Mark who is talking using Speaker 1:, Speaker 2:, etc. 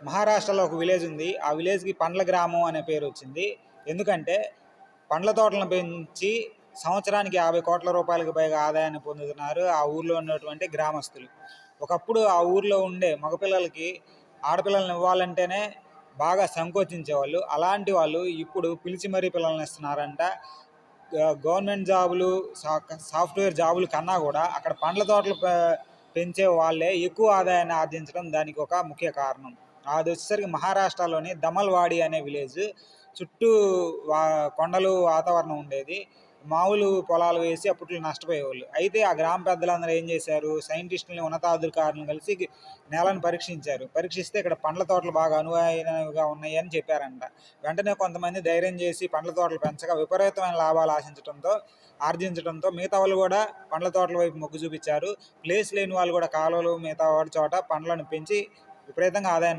Speaker 1: మహారాష్ట్రలో ఒక విలేజ్ ఉంది. ఆ విలేజ్‌కి పండ్ల గ్రామం అనే పేరు వచ్చింది. ఎందుకంటే పండ్ల తోటలను పెంచి సంవత్సరానికి 50,00,00,000 రూపాయలకు పైగా ఆదాయాన్ని పొందుతున్నారు ఆ ఊర్లో ఉన్నటువంటి గ్రామస్తులు. ఒకప్పుడు ఆ ఊర్లో ఉండే మగపిల్లలకి ఆడపిల్లల్ని ఇవ్వాలంటేనే బాగా సంకోచించేవాళ్ళు. అలాంటి వాళ్ళు ఇప్పుడు పిలిచి మరీ పిల్లల్ని ఇస్తున్నారంట. గవర్నమెంట్ జాబులు, సాఫ్ట్‌వేర్ జాబులు కన్నా కూడా అక్కడ పండ్ల తోటలు పెంచే వాళ్ళే ఎక్కువ ఆదాయాన్ని ఆర్జించడం దానికి ఒక ముఖ్య కారణం. అదొచ్చేసరికి మహారాష్ట్రలోని దమల్వాడి అనే విలేజ్. చుట్టూ కొండలు వాతావరణం ఉండేది. మామూలు పొలాలు వేసి అప్పట్లో నష్టపోయేవాళ్ళు. అయితే ఆ గ్రామ పెద్దలందరూ ఏం చేశారు, సైంటిస్టులని, ఉన్నతాధికారులను కలిసి నేలను పరీక్షించారు. పరీక్షిస్తే ఇక్కడ పండ్ల తోటలు బాగా అనువైనవిగా ఉన్నాయి అని చెప్పారంట. వెంటనే కొంతమంది ధైర్యం చేసి పండ్ల తోటలు పెంచగా విపరీతమైన లాభాలు ఆర్జించడంతో మిగతా వాళ్ళు కూడా పండ్ల తోటల వైపు మొగ్గు చూపించారు. ప్లేస్ లేని వాళ్ళు కూడా కాలువలు మిగతా వాటి చోట పండ్లను పెంచి విపరీతంగా ఆదాయాన్ని